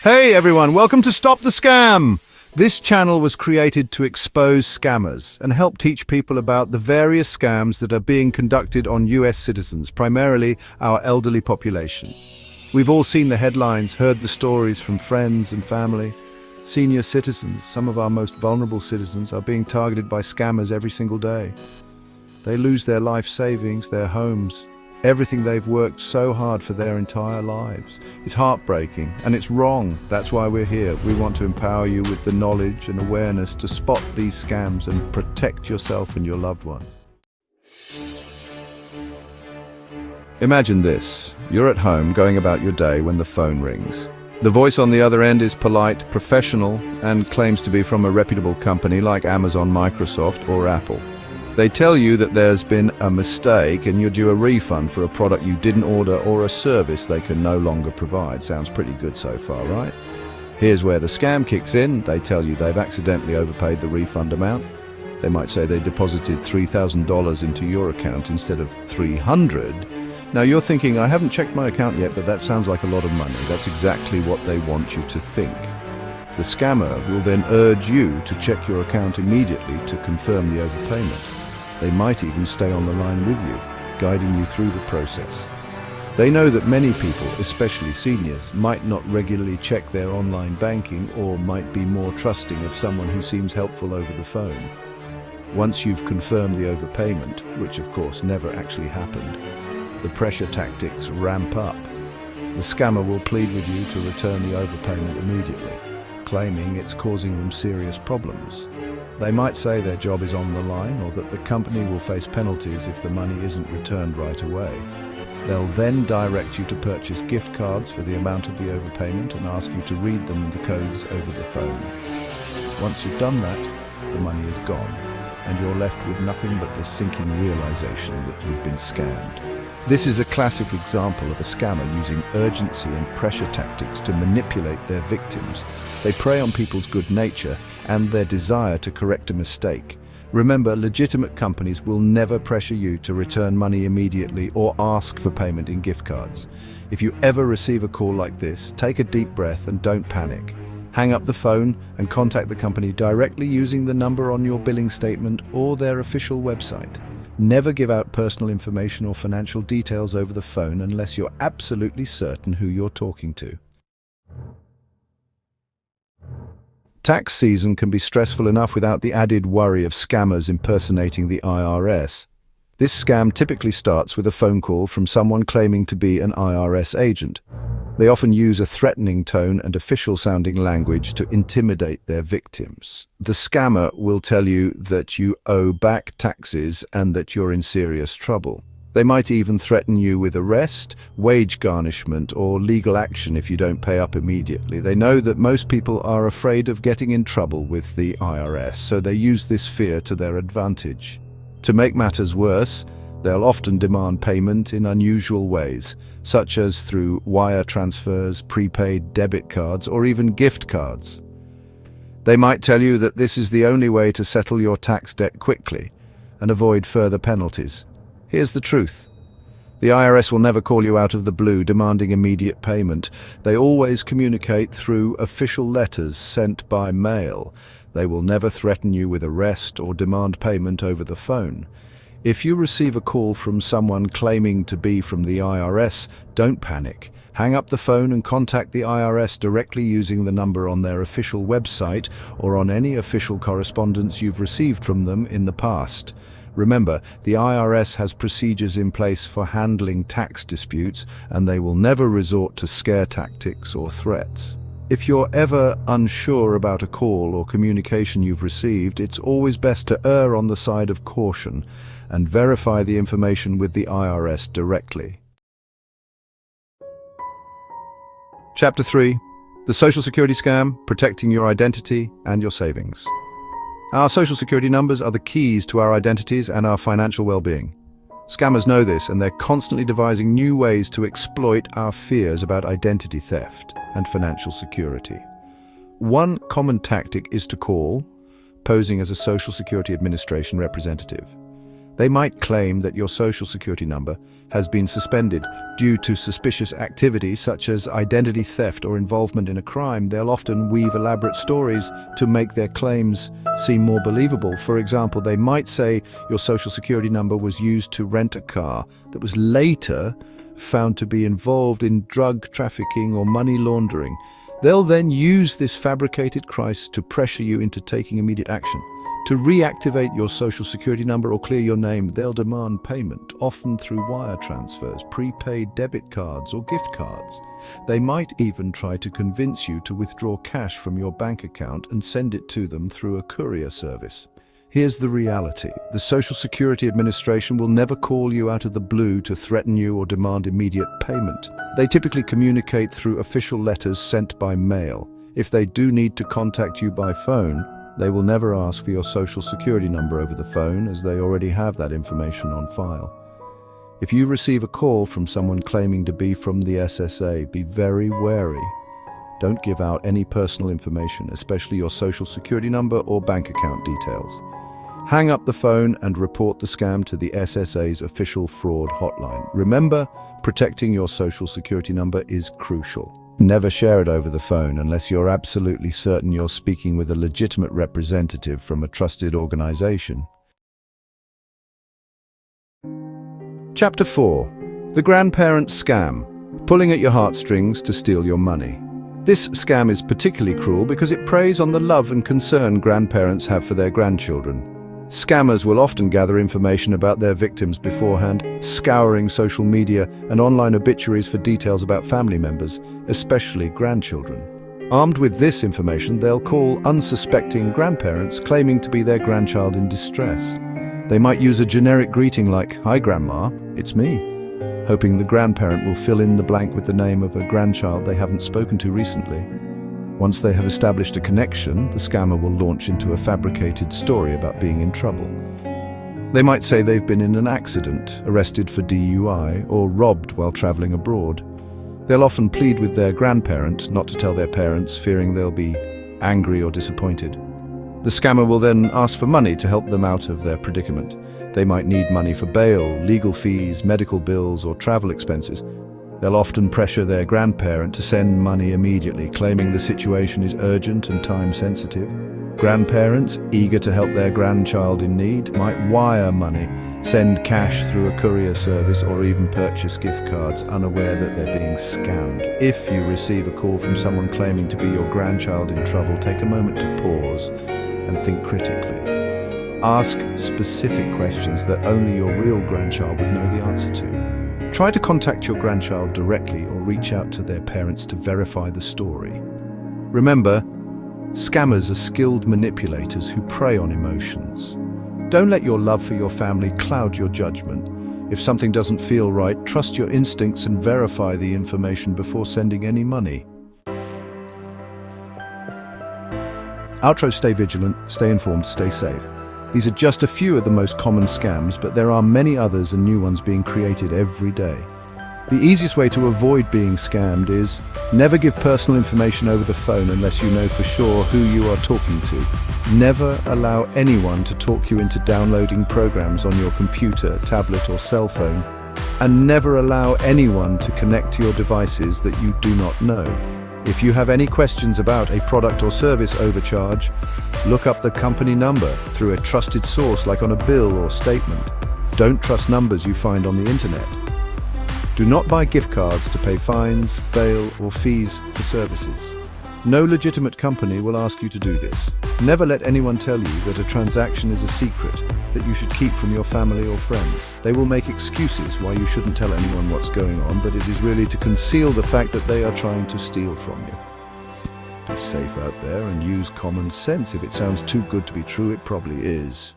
Hey everyone, welcome to Stop the Scam! This channel was created to expose scammers and help teach people about the various scams that are being conducted on US citizens, primarily our elderly population. We've all seen the headlines, heard the stories from friends and family. Senior citizens, some of our most vulnerable citizens, are being targeted by scammers every single day. They lose their life savings, their homes, everything they've worked so hard for their entire lives. It's heartbreaking and it's wrong. That's why we're here. We want to empower you with the knowledge and awareness to spot these scams and protect yourself and your loved ones. Imagine this. You're at home going about your day when the phone rings. The voice on the other end is polite, professional, and claims to be from a reputable company like Amazon, Microsoft, or Apple. They tell you that there's been a mistake and you're due a refund for a product you didn't order or a service they can no longer provide. Sounds pretty good so far, right? Here's where the scam kicks in. They tell you they've accidentally overpaid the refund amount. They might say they deposited $3,000 into your account instead of $300. Now you're thinking, I haven't checked my account yet, but that sounds like a lot of money. That's exactly what they want you to think. The scammer will then urge you to check your account immediately to confirm the overpayment. They might even stay on the line with you, guiding you through the process. They know that many people, especially seniors, might not regularly check their online banking or might be more trusting of someone who seems helpful over the phone. Once you've confirmed the overpayment, which of course never actually happened, the pressure tactics ramp up. The scammer will plead with you to return the overpayment immediately, claiming it's causing them serious problems. They might say their job is on the line or that the company will face penalties if the money isn't returned right away. They'll then direct you to purchase gift cards for the amount of the overpayment and ask you to read them the codes over the phone. Once you've done that, the money is gone, and you're left with nothing but the sinking realization that you've been scammed. This is a classic example of a scammer using urgency and pressure tactics to manipulate their victims. They prey on people's good nature and their desire to correct a mistake. Remember, legitimate companies will never pressure you to return money immediately or ask for payment in gift cards. If you ever receive a call like this, take a deep breath and don't panic. Hang up the phone and contact the company directly using the number on your billing statement or their official website. Never give out personal information or financial details over the phone unless you're absolutely certain who you're talking to. Tax season can be stressful enough without the added worry of scammers impersonating the IRS. This scam typically starts with a phone call from someone claiming to be an IRS agent. They often use a threatening tone and official-sounding language to intimidate their victims. The scammer will tell you that you owe back taxes and that you're in serious trouble. They might even threaten you with arrest, wage garnishment, or legal action if you don't pay up immediately. They know that most people are afraid of getting in trouble with the IRS, so they use this fear to their advantage. To make matters worse, they'll often demand payment in unusual ways, such as through wire transfers, prepaid debit cards, or even gift cards. They might tell you that this is the only way to settle your tax debt quickly and avoid further penalties. Here's the truth. The IRS will never call you out of the blue demanding immediate payment. They always communicate through official letters sent by mail. They will never threaten you with arrest or demand payment over the phone. If you receive a call from someone claiming to be from the IRS, don't panic. Hang up the phone and contact the IRS directly using the number on their official website or on any official correspondence you've received from them in the past. Remember, the IRS has procedures in place for handling tax disputes, and they will never resort to scare tactics or threats. If you're ever unsure about a call or communication you've received, it's always best to err on the side of caution and verify the information with the IRS directly. Chapter 3. The Social Security Scam, Protecting Your Identity and Your Savings. Our social security numbers are the keys to our identities and our financial well-being. Scammers know this, and they're constantly devising new ways to exploit our fears about identity theft and financial security. One common tactic is to call, posing as a Social Security Administration representative. They might claim that your social security number has been suspended due to suspicious activity such as identity theft or involvement in a crime. They'll often weave elaborate stories to make their claims seem more believable. For example, they might say your social security number was used to rent a car that was later found to be involved in drug trafficking or money laundering. They'll then use this fabricated crisis to pressure you into taking immediate action. To reactivate your social security number or clear your name, they'll demand payment, often through wire transfers, prepaid debit cards or gift cards. They might even try to convince you to withdraw cash from your bank account and send it to them through a courier service. Here's the reality. The Social Security Administration will never call you out of the blue to threaten you or demand immediate payment. They typically communicate through official letters sent by mail. If they do need to contact you by phone, they will never ask for your social security number over the phone, as they already have that information on file. If you receive a call from someone claiming to be from the SSA, be very wary. Don't give out any personal information, especially your social security number or bank account details. Hang up the phone and report the scam to the SSA's official fraud hotline. Remember, protecting your social security number is crucial. Never share it over the phone unless you're absolutely certain you're speaking with a legitimate representative from a trusted organization. Chapter 4. The Grandparent Scam. Pulling at your heartstrings to steal your money. This scam is particularly cruel because it preys on the love and concern grandparents have for their grandchildren. Scammers will often gather information about their victims beforehand, scouring social media and online obituaries for details about family members, especially grandchildren. Armed with this information, they'll call unsuspecting grandparents claiming to be their grandchild in distress. They might use a generic greeting like, "Hi Grandma, it's me," hoping the grandparent will fill in the blank with the name of a grandchild they haven't spoken to recently. Once they have established a connection, the scammer will launch into a fabricated story about being in trouble. They might say they've been in an accident, arrested for DUI, or robbed while traveling abroad. They'll often plead with their grandparent not to tell their parents, fearing they'll be angry or disappointed. The scammer will then ask for money to help them out of their predicament. They might need money for bail, legal fees, medical bills, or travel expenses. They'll often pressure their grandparent to send money immediately, claiming the situation is urgent and time-sensitive. Grandparents, eager to help their grandchild in need, might wire money, send cash through a courier service, or even purchase gift cards, unaware that they're being scammed. If you receive a call from someone claiming to be your grandchild in trouble, take a moment to pause and think critically. Ask specific questions that only your real grandchild would know the answer to. Try to contact your grandchild directly or reach out to their parents to verify the story. Remember, scammers are skilled manipulators who prey on emotions. Don't let your love for your family cloud your judgment. If something doesn't feel right, trust your instincts and verify the information before sending any money. Outro: stay vigilant, stay informed, stay safe. These are just a few of the most common scams, but there are many others and new ones being created every day. The easiest way to avoid being scammed is never give personal information over the phone unless you know for sure who you are talking to. Never allow anyone to talk you into downloading programs on your computer, tablet, or cell phone. And never allow anyone to connect to your devices that you do not know. If you have any questions about a product or service overcharge, look up the company number through a trusted source like on a bill or statement. Don't trust numbers you find on the internet. Do not buy gift cards to pay fines, bail, or fees for services. No legitimate company will ask you to do this. Never let anyone tell you that a transaction is a secret that you should keep from your family or friends. They will make excuses why you shouldn't tell anyone what's going on, but it is really to conceal the fact that they are trying to steal from you. Be safe out there and use common sense. If it sounds too good to be true, it probably is.